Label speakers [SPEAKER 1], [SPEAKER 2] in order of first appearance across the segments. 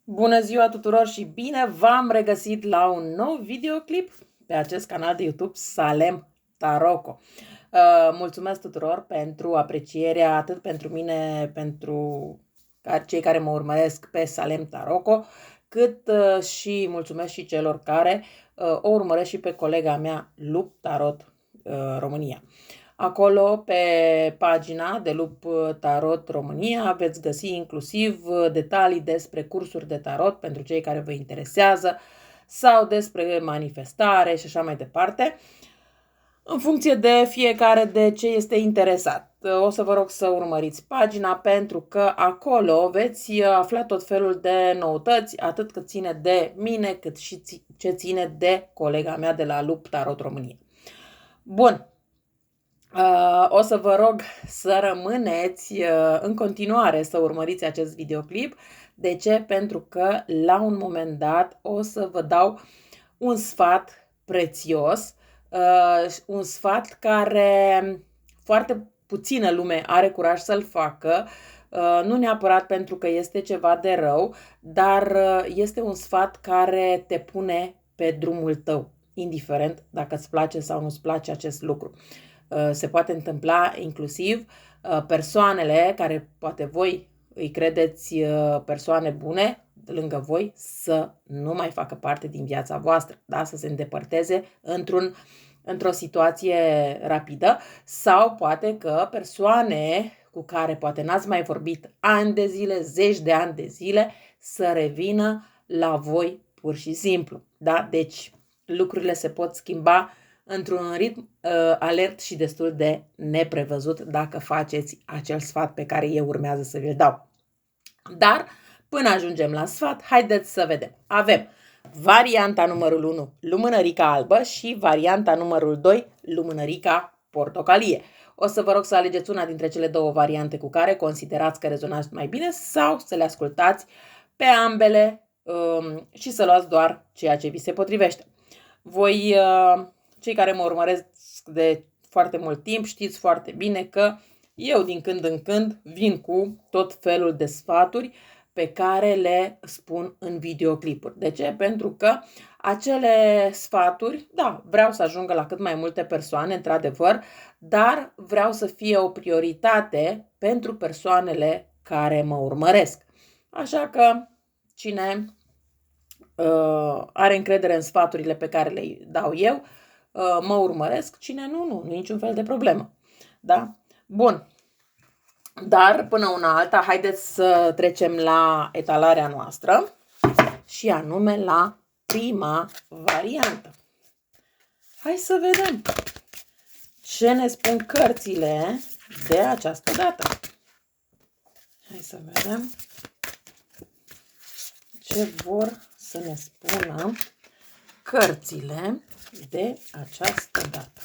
[SPEAKER 1] Bună ziua tuturor și bine v-am regăsit la un nou videoclip pe acest canal de YouTube Salem Taroko. Mulțumesc tuturor pentru aprecierea, atât pentru mine, pentru cei care mă urmăresc pe Salem Taroko, cât și mulțumesc și celor care o urmăresc și pe colega mea Lup Tarot România. Acolo, pe pagina de Lup Tarot România, veți găsi inclusiv detalii despre cursuri de tarot pentru cei care vă interesează sau despre manifestare și așa mai departe, în funcție de fiecare de ce este interesat. O să vă rog să urmăriți pagina pentru că acolo veți afla tot felul de noutăți, atât cât ține de mine, cât și ce ține de colega mea de la Lup Tarot România. Bun. O să vă rog să rămâneți în continuare să urmăriți acest videoclip. De ce? Pentru că la un moment dat o să vă dau un sfat prețios, un sfat care foarte puțină lume are curaj să-l facă, nu neapărat pentru că este ceva de rău, dar este un sfat care te pune pe drumul tău, indiferent dacă îți place sau nu îți place acest lucru. Se poate întâmpla inclusiv persoanele care poate voi îi credeți persoane bune lângă voi să nu mai facă parte din viața voastră, da? Să se îndepărteze într-o situație rapidă, sau poate că persoane cu care poate n-ați mai vorbit ani de zile, zeci de ani de zile, să revină la voi pur și simplu. Da? Deci lucrurile se pot schimba într-un ritm alert și destul de neprevăzut dacă faceți acel sfat pe care eu urmează să vi-l dau. Dar până ajungem la sfat, haideți să vedem. Avem varianta numărul 1, lumânărica albă, și varianta numărul 2, lumânărica portocalie. O să vă rog să alegeți una dintre cele două variante cu care considerați că rezonați mai bine sau să le ascultați pe ambele și să luați doar ceea ce vi se potrivește. Voi, cei care mă urmăresc de foarte mult timp, știți foarte bine că eu din când în când vin cu tot felul de sfaturi pe care le spun în videoclipuri. De ce? Pentru că acele sfaturi, da, vreau să ajungă la cât mai multe persoane, într-adevăr, dar vreau să fie o prioritate pentru persoanele care mă urmăresc. Așa că cine are încredere în sfaturile pe care le dau eu, mă urmăresc, cine nu e niciun fel de problemă. Da? Bun. Dar până una alta, haideți să trecem la etalarea noastră și anume la prima variantă. Hai să vedem ce ne spun cărțile de această dată. Hai să vedem ce vor să ne spună cărțile de această dată.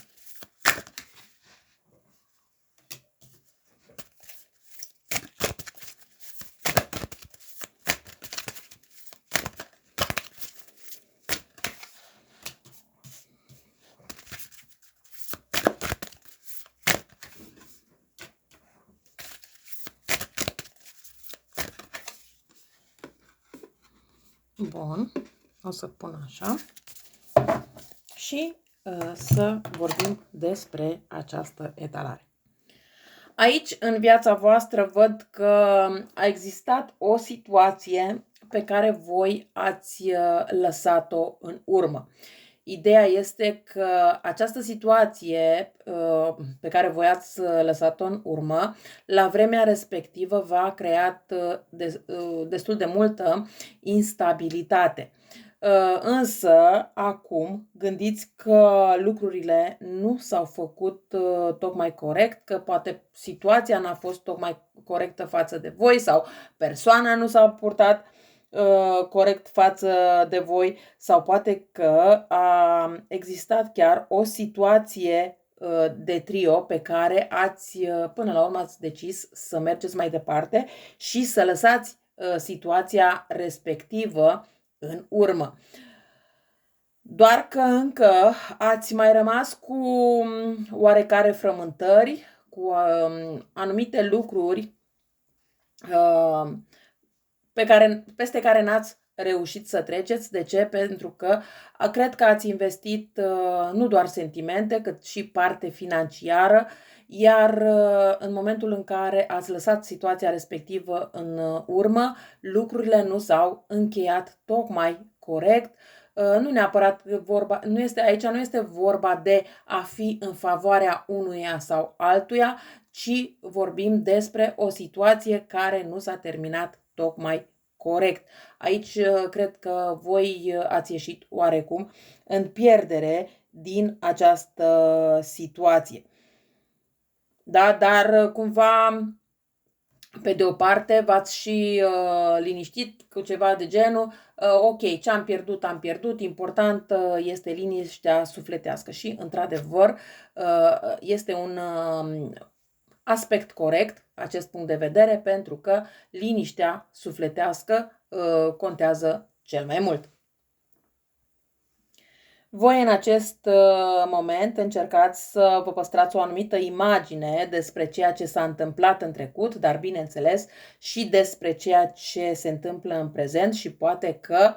[SPEAKER 1] Bun, o să pun așa și să vorbim despre această etalare. Aici, în viața voastră, văd că a existat o situație pe care voi ați lăsat-o în urmă. Ideea este că această situație pe care voi ați lăsat-o în urmă, la vremea respectivă v-a creat destul de multă instabilitate. Însă, acum, gândiți că lucrurile nu s-au făcut tocmai corect, că poate situația n-a fost tocmai corectă față de voi sau persoana nu s-a purtat corect față de voi, sau poate că a existat chiar o situație de trio pe care până la urmă ați decis să mergeți mai departe și să lăsați situația respectivă în urmă. Doar că încă ați mai rămas cu oarecare frământări, cu anumite lucruri peste care n-ați reușit să treceți. De ce? Pentru că cred că ați investit nu doar sentimente, cât și parte financiară, iar în momentul în care ați lăsat situația respectivă în urmă, lucrurile nu s-au încheiat tocmai corect. Nu neapărat vorba, aici nu este vorba de a fi în favoarea unuia sau altuia, ci vorbim despre o situație care nu s-a terminat tocmai corect. Aici cred că voi ați ieșit oarecum în pierdere din această situație. Da, dar cumva, pe de o parte, v-ați și liniștit cu ceva de genul, ok, ce am pierdut, important este liniștea sufletească și, într-adevăr, este un aspect corect acest punct de vedere, pentru că liniștea sufletească contează cel mai mult. Voi în acest moment încercați să vă păstrați o anumită imagine despre ceea ce s-a întâmplat în trecut, dar bineînțeles și despre ceea ce se întâmplă în prezent și poate că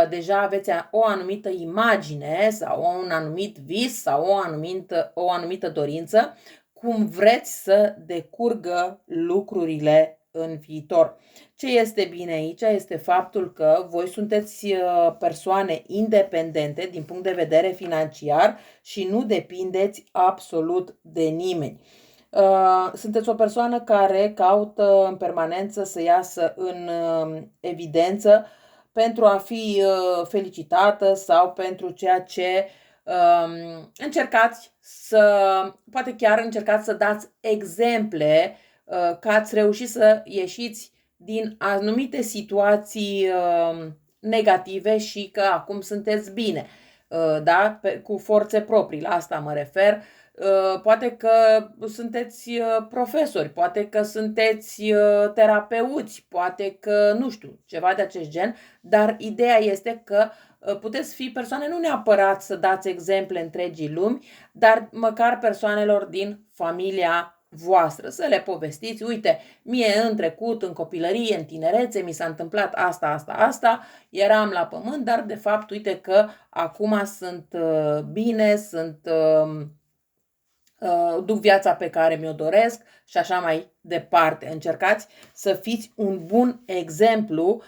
[SPEAKER 1] deja aveți o anumită imagine sau un anumit vis sau o anumită dorință, cum vreți să decurgă lucrurile în viitor. Ce este bine aici este faptul că voi sunteți persoane independente din punct de vedere financiar și nu depindeți absolut de nimeni. Sunteți o persoană care caută în permanență să iasă în evidență pentru a fi felicitată sau pentru ceea ce poate chiar încercați să dați exemple că ați reușit să ieșiți din anumite situații negative și că acum sunteți bine, da? Cu forțe proprii, la asta mă refer. Poate că sunteți profesori, poate că sunteți terapeuți, poate că, nu știu, ceva de acest gen, dar ideea este că puteți fi persoane, nu neapărat să dați exemple întregii lumi, dar măcar persoanelor din familia voastră, să le povestiți, uite, mie în trecut, în copilărie, în tinerețe, mi s-a întâmplat asta, eram la pământ, dar de fapt, uite că acum sunt bine, duc viața pe care mi-o doresc și așa mai departe. Încercați să fiți un bun exemplu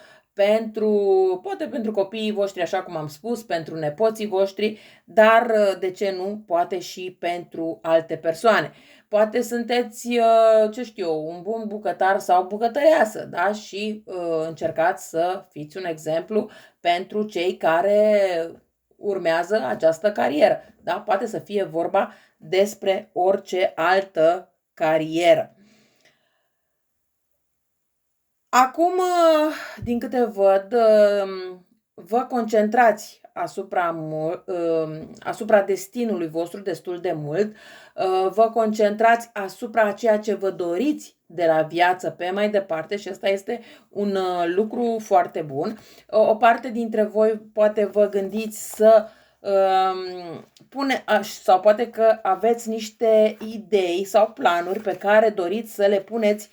[SPEAKER 1] poate pentru copiii voștri, așa cum am spus, pentru nepoții voștri, dar de ce nu, poate și pentru alte persoane. Poate sunteți, ce știu eu, un bun bucătar sau bucătăreasă, da? Și încercați să fiți un exemplu pentru cei care urmează această carieră, da? Poate să fie vorba despre orice altă carieră. Acum, din câte văd, vă concentrați asupra destinului vostru destul de mult, vă concentrați asupra ceea ce vă doriți de la viață pe mai departe și asta este un lucru foarte bun. O parte dintre voi poate vă gândiți să sau poate că aveți niște idei sau planuri pe care doriți să le puneți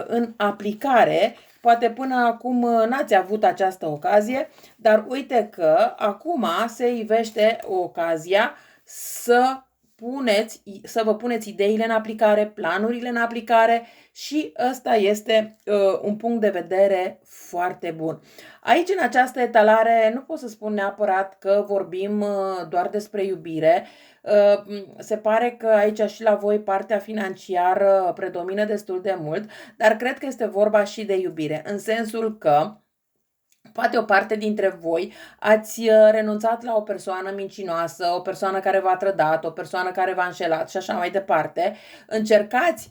[SPEAKER 1] în aplicare. Poate până acum n-ați avut această ocazie, dar uite că acum se ivește ocazia să vă puneți ideile în aplicare, planurile în aplicare și ăsta este un punct de vedere foarte bun. Aici, în această etalare, nu pot să spun neapărat că vorbim doar despre iubire. Se pare că aici și la voi partea financiară predomină destul de mult, dar cred că este vorba și de iubire, în sensul că poate o parte dintre voi ați renunțat la o persoană mincinoasă, o persoană care v-a trădat, o persoană care v-a înșelat și așa mai departe. Încercați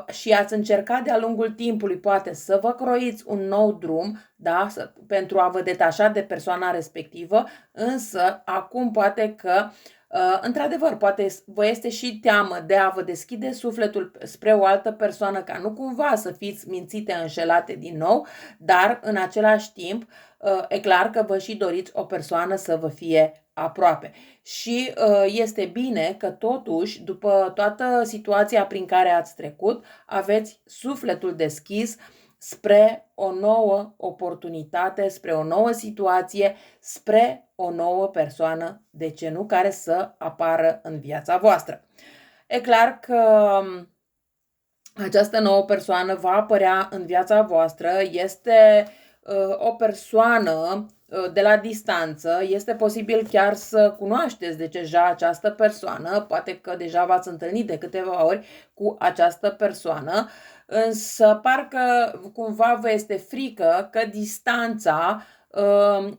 [SPEAKER 1] și ați încercat de-a lungul timpului poate să vă croiți un nou drum, da, pentru a vă detașa de persoana respectivă, însă acum poate că într-adevăr, poate vă este și teamă de a vă deschide sufletul spre o altă persoană ca nu cumva să fiți mințite, înșelate din nou, dar în același timp e clar că vă și doriți o persoană să vă fie aproape. Și este bine că totuși, după toată situația prin care ați trecut, aveți sufletul deschis spre o nouă oportunitate, spre o nouă situație, spre o nouă persoană, de ce nu, care să apară în viața voastră. E clar că această nouă persoană va apărea în viața voastră, este o persoană de la distanță, este posibil chiar să cunoașteți deja această persoană, poate că deja v-ați întâlnit de câteva ori cu această persoană, însă parcă cumva vă este frică că distanța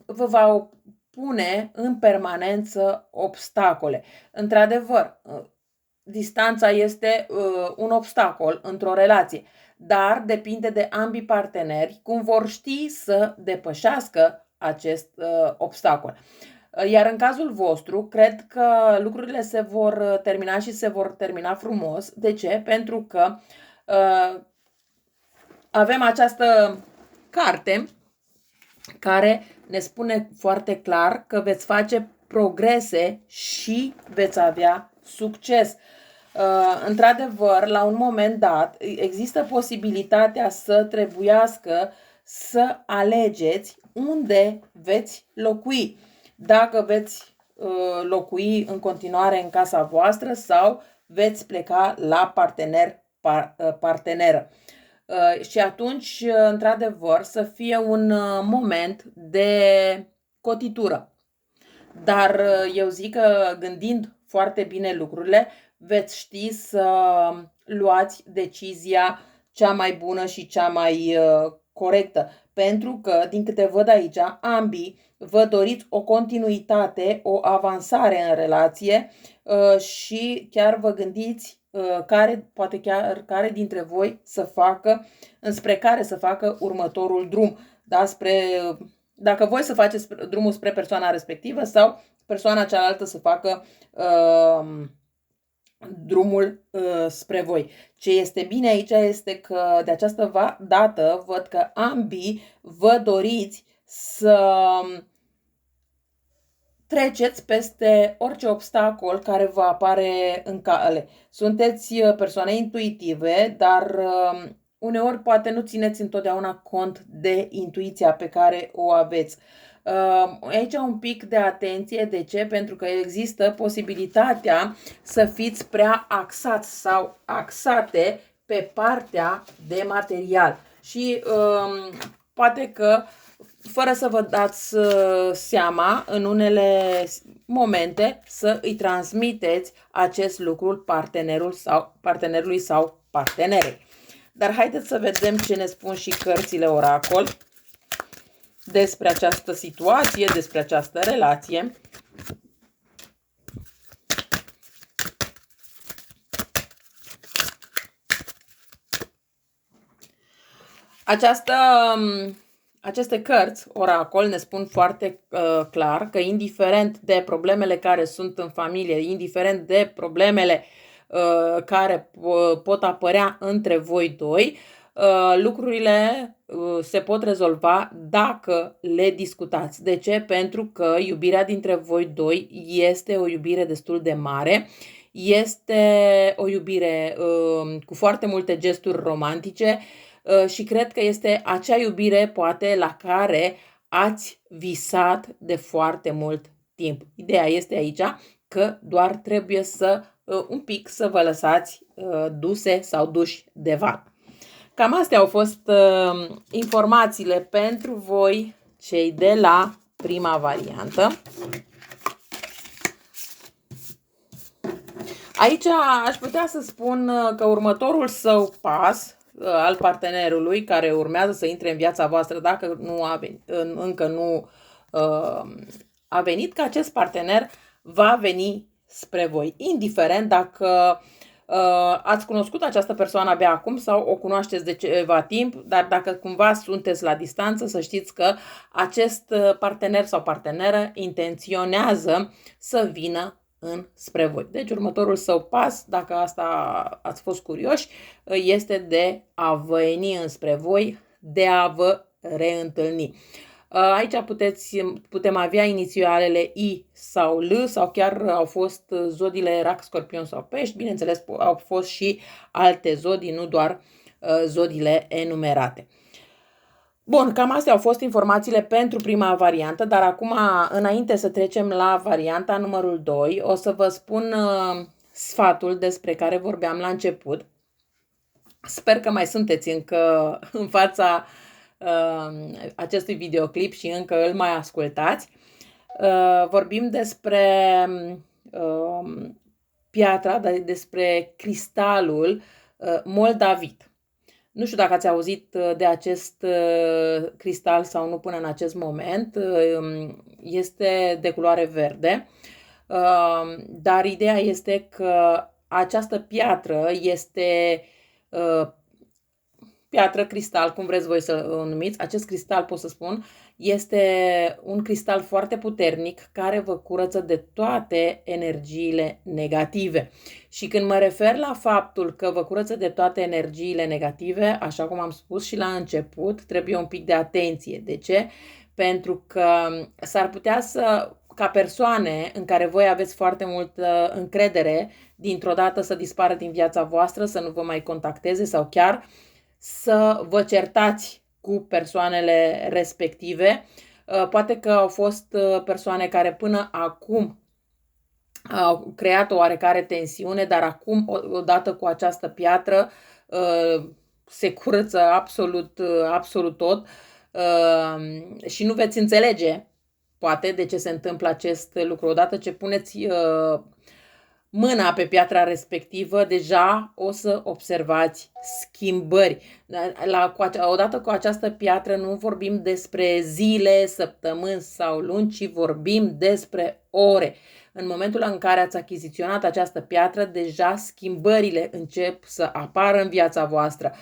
[SPEAKER 1] vă va pune în permanență obstacole. Într-adevăr, distanța este un obstacol într-o relație, dar depinde de ambii parteneri cum vor ști să depășească acest obstacol. Iar în cazul vostru, cred că lucrurile se vor termina și se vor termina frumos. De ce? Pentru că avem această carte care ne spune foarte clar că veți face progrese și veți avea succes. Într-adevăr, la un moment dat, există posibilitatea să trebuiască să alegeți unde veți locui. Dacă veți locui în continuare în casa voastră sau veți pleca la parteneră. Și atunci, într-adevăr, să fie un moment de cotitură. Dar eu zic că gândind foarte bine lucrurile, veți ști să luați decizia cea mai bună și cea mai corectă. Pentru că, din câte văd aici, ambii vă doriți o continuitate, o avansare în relație și chiar vă gândiți poate chiar care dintre voi să facă, înspre care să facă următorul drum. Da? Dacă voi să faceți drumul spre persoana respectivă sau persoana cealaltă să facă drumul spre voi. Ce este bine aici este că de această dată văd că ambii vă doriți să treceți peste orice obstacol care vă apare în cale. Sunteți persoane intuitive, dar uneori poate nu țineți întotdeauna cont de intuiția pe care o aveți. Aici un pic de atenție. De ce? Pentru că există posibilitatea să fiți prea axați sau axate pe partea de material. Și poate că fără să vă dați seama, în unele momente să îi transmiteți acest lucru partenerului sau partenerei. Dar haideți să vedem ce ne spun și cărțile oracol despre această situație, despre această relație. Aceste cărți oracol ne spun foarte clar că indiferent de problemele care sunt în familie, indiferent de problemele care pot apărea între voi doi, lucrurile se pot rezolva dacă le discutați. De ce? Pentru că iubirea dintre voi doi este o iubire destul de mare, este o iubire cu foarte multe gesturi romantice și cred că este acea iubire poate la care ați visat de foarte mult timp. Ideea este aici că doar trebuie să un pic să vă lăsați duse sau duși de val. Cam astea au fost informațiile pentru voi, cei de la prima variantă. Aici aș putea să spun că următorul său pas al partenerului care urmează să intre în viața voastră, dacă nu a venit, încă nu a venit, că acest partener va veni spre voi, indiferent dacă ați cunoscut această persoană abia acum sau o cunoașteți de ceva timp, dar dacă cumva sunteți la distanță, să știți că acest partener sau parteneră intenționează să vină spre voi. Deci următorul său pas, dacă asta ați fost curioși, este de a veni înspre voi, de a vă reîntâlni. Aici putem avea inițialele I sau L sau chiar au fost zodiile Rac, Scorpion sau Pești. Bineînțeles, au fost și alte zodii, nu doar zodiile enumerate. Bun, cam astea au fost informațiile pentru prima variantă, dar acum, înainte să trecem la varianta numărul 2, o să vă spun sfatul despre care vorbeam la început. Sper că mai sunteți încă în fața acestui videoclip și încă îl mai ascultați. Vorbim despre piatra, despre cristalul moldavit. Nu știu dacă ați auzit de acest cristal sau nu până în acest moment. Este de culoare verde, dar ideea este că această piatră este piatră, cristal, cum vreți voi să o numiți. Acest cristal, pot să spun, este un cristal foarte puternic care vă curăță de toate energiile negative. Și când mă refer la faptul că vă curăță de toate energiile negative, așa cum am spus și la început, trebuie un pic de atenție. De ce? Pentru că s-ar putea ca persoane în care voi aveți foarte multă încredere, dintr-o dată să dispară din viața voastră, să nu vă mai contacteze sau chiar să vă certați cu persoanele respective. Poate că au fost persoane care până acum au creat o oarecare tensiune, dar acum, odată cu această piatră, se curăță absolut tot și nu veți înțelege, poate, de ce se întâmplă acest lucru. Odată ce puneți mâna pe piatra respectivă, deja o să observați schimbări. Odată cu această piatră nu vorbim despre zile, săptămâni sau luni, ci vorbim despre ore. În momentul în care ați achiziționat această piatră, deja schimbările încep să apară în viața voastră.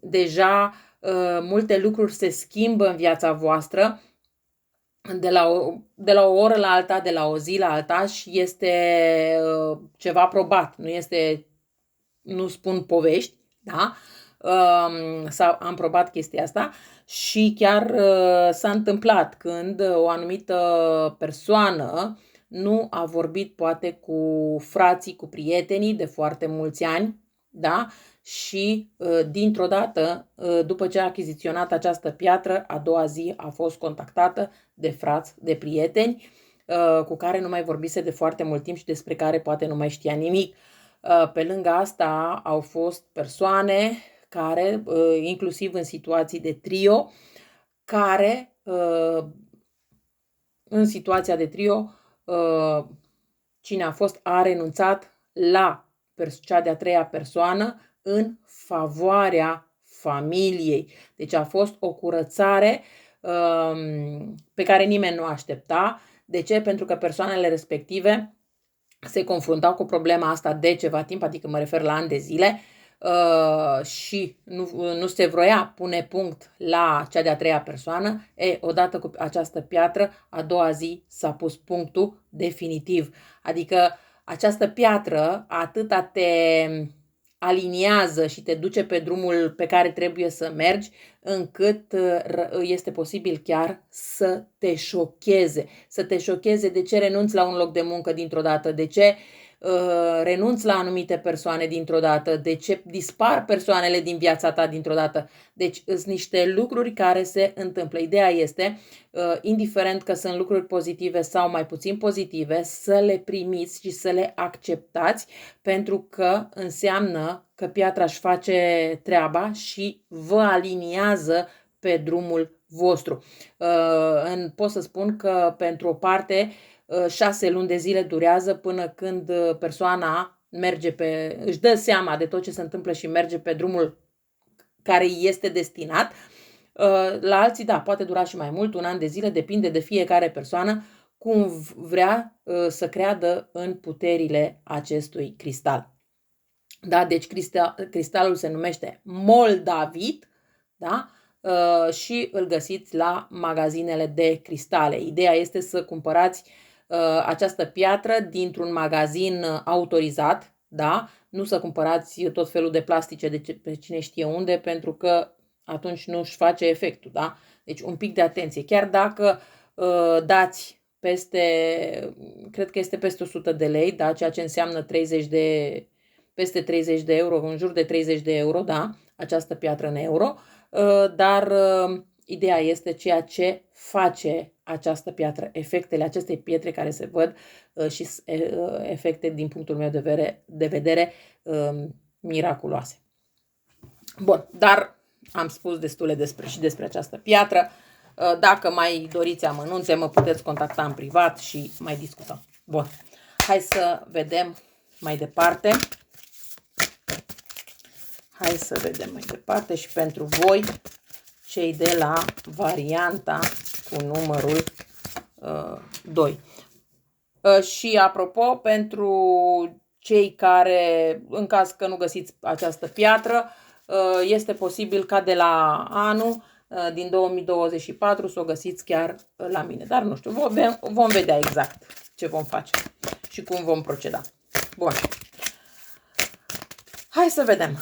[SPEAKER 1] Deja multe lucruri se schimbă în viața voastră de la o oră la alta, de la o zi la alta, și este ceva probat. Nu spun povești, da? Am probat chestia asta și chiar s-a întâmplat când o anumită persoană nu a vorbit poate cu frații, cu prietenii de foarte mulți ani, da? Și dintr-o dată, după ce a achiziționat această piatră, a doua zi a fost contactată de frați, de prieteni cu care nu mai vorbise de foarte mult timp și despre care poate nu mai știa nimic. Pe lângă asta au fost persoane care, inclusiv în situații de trio, care în situația de trio, cine a fost a renunțat la cea de-a treia persoană în favoarea familiei. Deci a fost o curățare pe care nimeni nu aștepta. De ce? Pentru că persoanele respective se confruntau cu problema asta de ceva timp, adică mă refer la ani de zile, și nu se vroia pune punct la cea de-a treia persoană. Odată cu această piatră, a doua zi s-a pus punctul definitiv. Adică această piatră atâta te aliniază și te duce pe drumul pe care trebuie să mergi, încât este posibil chiar să te șocheze. Să te șocheze de ce renunți la un loc de muncă dintr-o dată, de ce renunți la anumite persoane dintr-o dată, de ce dispar persoanele din viața ta dintr-o dată. Deci sunt niște lucruri care se întâmplă. Ideea este, indiferent că sunt lucruri pozitive sau mai puțin pozitive, să le primiți și să le acceptați, pentru că înseamnă că piatra își face treaba și vă aliniază pe drumul vostru. Pot să spun că pentru o parte 6 luni de zile durează până când persoana își dă seama de tot ce se întâmplă și merge pe drumul care îi este destinat. La alții, da, poate dura și mai mult, un an de zile, depinde de fiecare persoană cum vrea să creadă în puterile acestui cristal. Da? Deci cristalul se numește moldavit, da? Și îl găsiți la magazinele de cristale. Ideea este să cumpărați această piatră dintr-un magazin autorizat, da? Nu să cumpărați tot felul de plastice de pe cine știe unde, pentru că atunci nu își face efectul, da? Deci un pic de atenție. Chiar dacă dați cred că este peste 100 de lei, da? Ceea ce înseamnă peste 30 de euro, în jur de 30 de euro, da? Această piatră în euro. dar ideea este ceea ce face această piatră, efectele acestei pietre care se văd și efecte din punctul meu de vedere miraculoase. Bun, dar am spus destule despre această piatră. Dacă mai doriți amănunțe, mă puteți contacta în privat și mai discutăm. Bun, hai să vedem mai departe. Hai să vedem mai departe și pentru voi, cei de la varianta cu numărul 2. Și apropo, pentru cei care, în caz că nu găsiți această piatră, este posibil ca de la anul din 2024 să o găsiți chiar la mine. Dar nu știu, vom vedea exact ce vom face și cum vom proceda. Bun. Hai să vedem.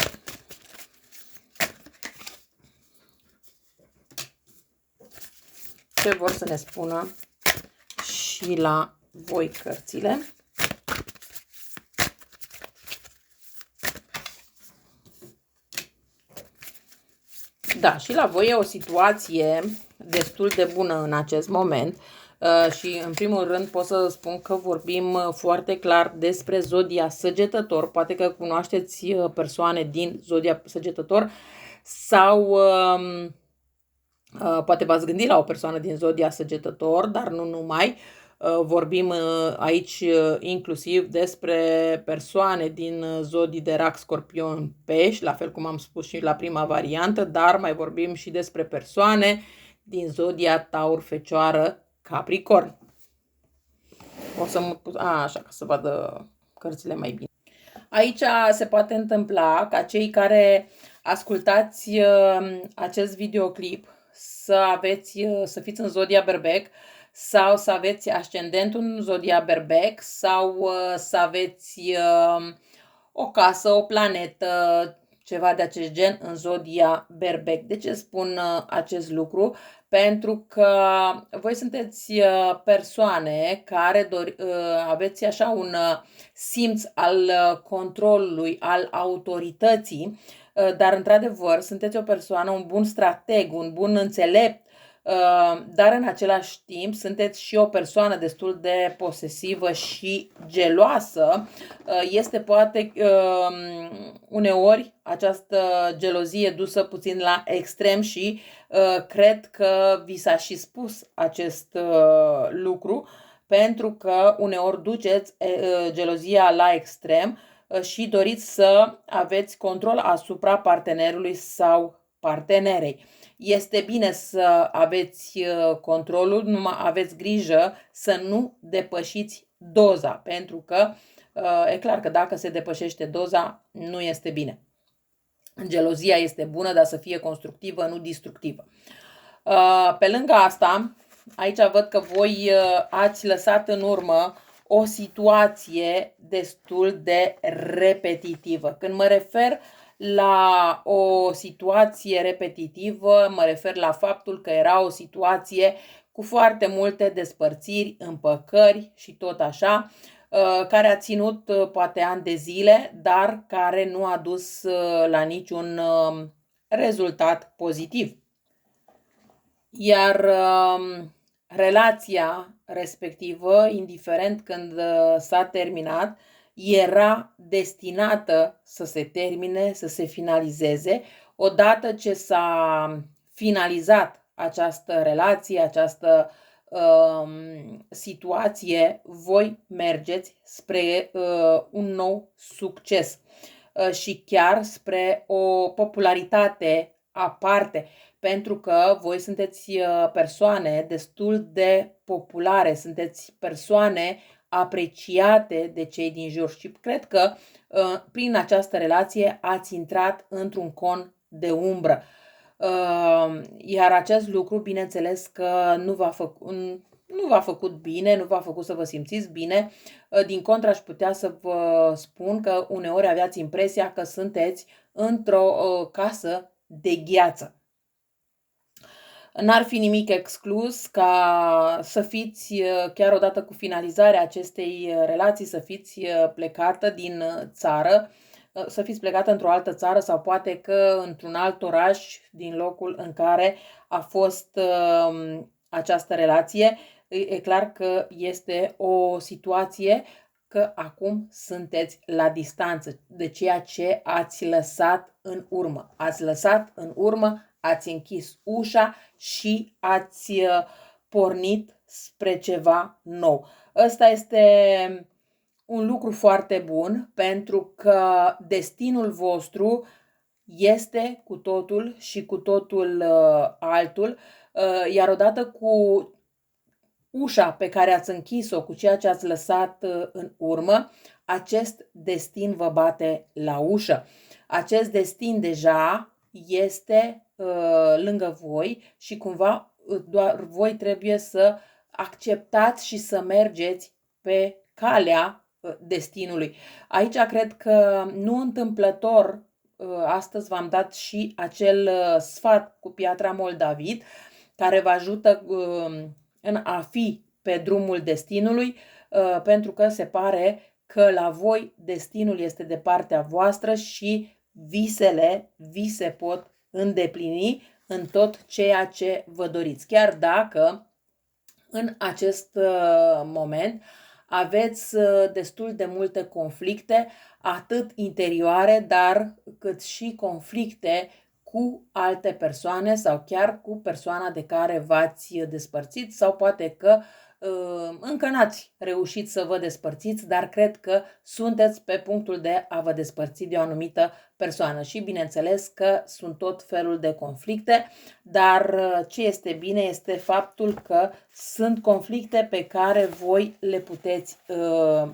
[SPEAKER 1] Ce vor să ne spună și la voi cărțile. Da, și la voi e o situație destul de bună în acest moment și în primul rând pot să spun că vorbim foarte clar despre zodia Săgetător. Poate că cunoașteți persoane din zodia Săgetător sau poate v-ați gândit la o persoană din zodia Săgetător, dar nu numai. Vorbim aici inclusiv despre persoane din zodii de Rac, Scorpion, Pești, la fel cum am spus și la prima variantă, dar mai vorbim și despre persoane din zodia Taur, Fecioară, Capricorn. O să mă pus așa ca să vadă cărțile mai bine. Aici se poate întâmpla ca cei care ascultați acest videoclip să fiți în zodia Berbec sau să aveți ascendentul în zodia Berbec sau să aveți o casă, o planetă, ceva de acest gen în zodia Berbec. De ce spun acest lucru? Pentru că voi sunteți persoane care aveți așa un simț al controlului, al autorității, dar într-adevăr sunteți o persoană, un bun strateg, un bun înțelept, dar în același timp sunteți și o persoană destul de posesivă și geloasă. Este poate uneori această gelozie dusă puțin la extrem și cred că vi s-a și spus acest lucru, pentru că uneori duceți gelozia la extrem și doriți să aveți control asupra partenerului sau partenerei. Este bine să aveți controlul, numai aveți grijă să nu depășiți doza, pentru că e clar că dacă se depășește doza, nu este bine. Gelozia este bună, dar să fie constructivă, nu destructivă. Pe lângă asta, aici văd că voi ați lăsat în urmă o situație destul de repetitivă. Când mă refer la o situație repetitivă, mă refer la faptul că era o situație cu foarte multe despărțiri, împăcări și tot așa, care a ținut poate ani de zile, dar care nu a dus la niciun rezultat pozitiv. Iar relația respectivă, indiferent când s-a terminat, era destinată să se termine, să se finalizeze. Odată ce s-a finalizat această relație, această situație, voi mergeți spre un nou succes și chiar spre o popularitate aparte, pentru că voi sunteți persoane destul de populare, sunteți persoane apreciate de cei din jur și cred că prin această relație ați intrat într-un con de umbră. Iar acest lucru, bineînțeles că nu v-a făcut bine, nu v-a făcut să vă simțiți bine. Din contră, aș putea să vă spun că uneori aveați impresia că sunteți într-o casă de gheață. N-ar fi nimic exclus ca să fiți, chiar odată cu finalizarea acestei relații, să fiți plecată din țară să fiți plecată într-o altă țară sau poate că într-un alt oraș din locul în care a fost această relație. E clar că este o situație că acum sunteți la distanță de ceea ce ați lăsat în urmă. Ați lăsat în urmă, ați închis ușa și ați pornit spre ceva nou. Ăsta este un lucru foarte bun pentru că destinul vostru este cu totul și cu totul altul, iar odată cu ușa pe care ați închis-o, cu ceea ce ați lăsat în urmă, acest destin vă bate la ușă. Acest destin deja este lângă voi și cumva doar voi trebuie să acceptați și să mergeți pe calea destinului. Aici cred că nu întâmplător astăzi v-am dat și acel sfat cu piatra Moldavid, care vă ajută în a fi pe drumul destinului, pentru că se pare că la voi destinul este de partea voastră și vi se pot îndeplini în tot ceea ce vă doriți. Chiar dacă în acest moment aveți destul de multe conflicte, atât interioare, dar cât și conflicte cu alte persoane sau chiar cu persoana de care v-ați despărțit sau poate că încă n-ați reușit să vă despărțiți, dar cred că sunteți pe punctul de a vă despărți de o anumită persoană și bineînțeles că sunt tot felul de conflicte, dar ce este bine este faptul că sunt conflicte pe care voi le puteți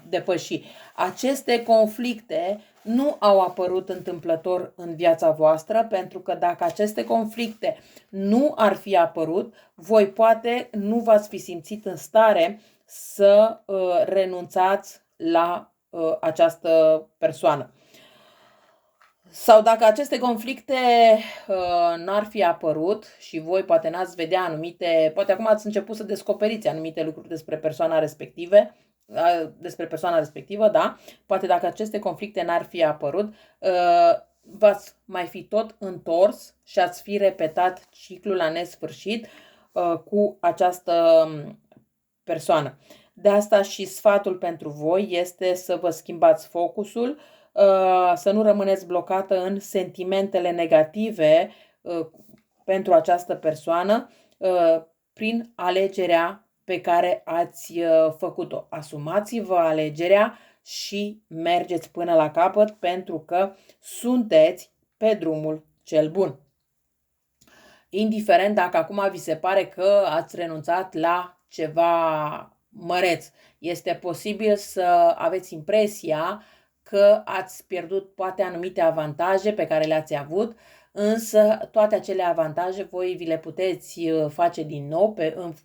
[SPEAKER 1] depăși. Aceste conflicte nu au apărut întâmplător în viața voastră, pentru că dacă aceste conflicte nu ar fi apărut, voi poate nu v-ați fi simțit în stare să renunțați la această persoană. Sau dacă aceste conflicte n-ar fi apărut și voi poate n-ați vedea anumite, poate acum ați început să descoperiți anumite lucruri despre persoana respectivă, da? Poate dacă aceste conflicte n-ar fi apărut, v-ați mai fi tot întors și ați fi repetat ciclul la nesfârșit cu această persoană. De asta și sfatul pentru voi este să vă schimbați focusul, să nu rămâneți blocată în sentimentele negative pentru această persoană prin alegerea pe care ați făcut-o. Asumați-vă alegerea și mergeți până la capăt, pentru că sunteți pe drumul cel bun. Indiferent dacă acum vi se pare că ați renunțat la ceva măreț, este posibil să aveți impresia că ați pierdut poate anumite avantaje pe care le-ați avut, însă toate acele avantaje voi vi le puteți face din nou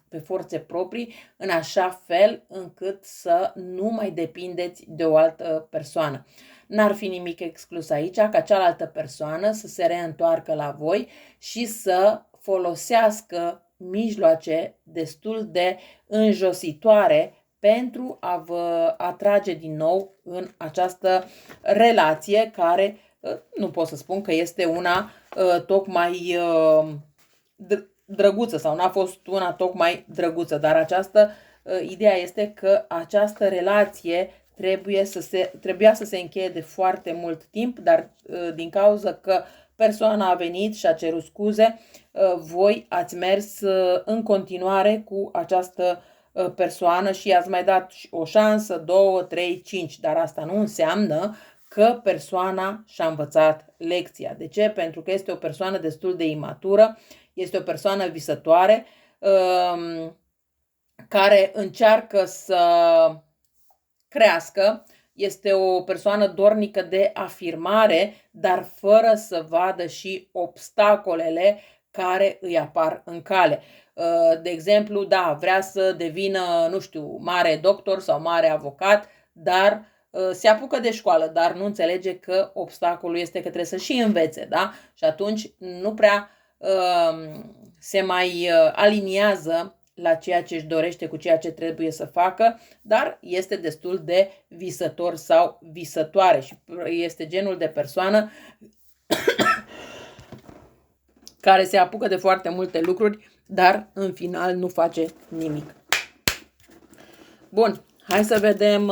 [SPEAKER 1] pe forțe proprii, în așa fel încât să nu mai depindeți de o altă persoană. N-ar fi nimic exclus aici ca cealaltă persoană să se reîntoarcă la voi și să folosească mijloace destul de înjositoare pentru a vă atrage din nou în această relație care nu pot să spun că este una tocmai drăguță sau n-a fost una tocmai drăguță, dar această ideea este că această relație trebuia să se încheie de foarte mult timp, dar din cauza că persoana a venit și a cerut scuze, voi ați mers în continuare cu această persoană și i-ați mai dat o șansă, 2, 3, 5, dar asta nu înseamnă că persoana și-a învățat lecția. De ce? Pentru că este o persoană destul de imatură, este o persoană visătoare, care încearcă să crească, este o persoană dornică de afirmare, dar fără să vadă și obstacolele care îi apar în cale. De exemplu, da, vrea să devină, nu știu, mare doctor sau mare avocat, dar se apucă de școală, dar nu înțelege că obstacolul este că trebuie să și învețe, da? Și atunci nu prea se mai aliniază la ceea ce își dorește, cu ceea ce trebuie să facă, dar este destul de visător sau visătoare și este genul de persoană care se apucă de foarte multe lucruri, dar în final nu face nimic. Bun, hai să vedem,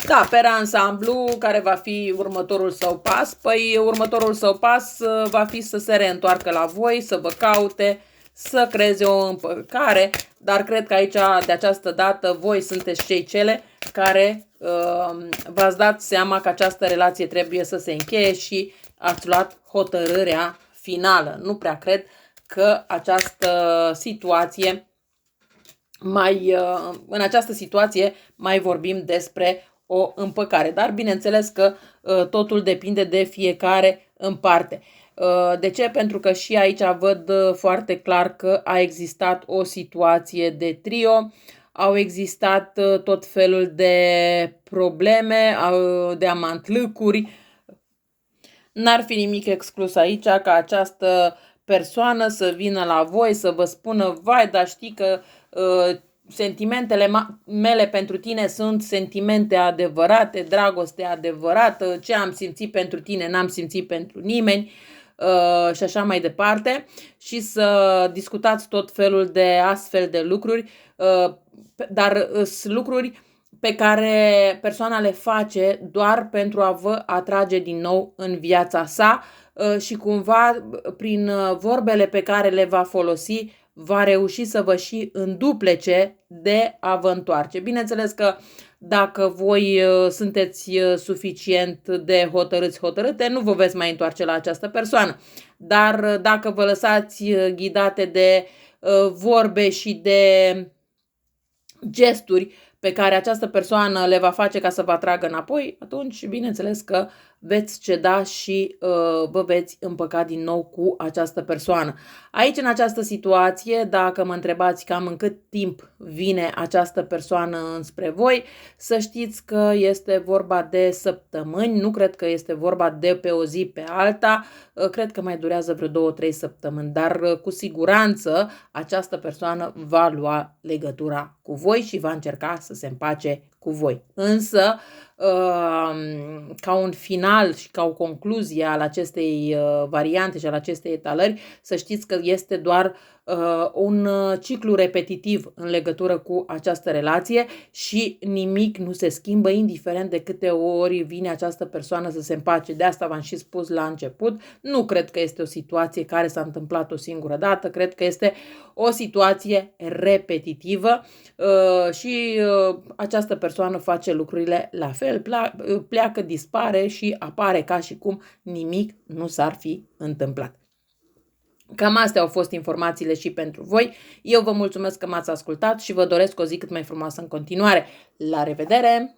[SPEAKER 1] da, pe ansamblu, care va fi următorul său pas. Păi următorul său pas va fi să se reîntoarcă la voi, să vă caute, să creeze o împăcare, dar cred că aici, de această dată, voi sunteți cele care v-ați dat seama că această relație trebuie să se încheie și ați luat hotărârea finală. Nu prea cred că această situație în această situație mai vorbim despre o împăcare, dar bineînțeles că totul depinde de fiecare în parte. De ce? Pentru că și aici văd foarte clar că a existat o situație de trio, au existat tot felul de probleme, de amantlâcuri. N-ar fi nimic exclus aici ca această persoană să vină la voi, să vă spună: vai, dar știi că sentimentele mele pentru tine sunt sentimente adevărate, dragoste adevărată, ce am simțit pentru tine n-am simțit pentru nimeni și așa mai departe, și să discutați tot felul de astfel de lucruri, dar sunt lucruri pe care persoana le face doar pentru a vă atrage din nou în viața sa și cumva prin vorbele pe care le va folosi va reuși să vă și înduplece de a vă întoarce. Bineînțeles că dacă voi sunteți suficient de hotărâte, nu vă veți mai întoarce la această persoană. Dar dacă vă lăsați ghidate de vorbe și de gesturi pe care această persoană le va face ca să vă atragă înapoi, atunci bineînțeles că veți ceda și vă veți împăca din nou cu această persoană. Aici, în această situație, dacă mă întrebați cam în cât timp vine această persoană înspre voi, să știți că este vorba de săptămâni, nu cred că este vorba de pe o zi pe alta, cred că mai durează vreo 2-3 săptămâni, dar cu siguranță această persoană va lua legătura cu voi și va încerca să se împace cu voi. Însă, ca un final și ca o concluzie al acestei variante și al acestei etalări, să știți că este doar un ciclu repetitiv în legătură cu această relație și nimic nu se schimbă indiferent de câte ori vine această persoană să se împace. De asta v-am și spus la început, nu cred că este o situație care s-a întâmplat o singură dată, cred că este o situație repetitivă și această persoană face lucrurile la fel, pleacă, dispare și apare ca și cum nimic nu s-ar fi întâmplat. Cam astea au fost informațiile și pentru voi. Eu vă mulțumesc că m-ați ascultat și vă doresc o zi cât mai frumoasă în continuare. La revedere!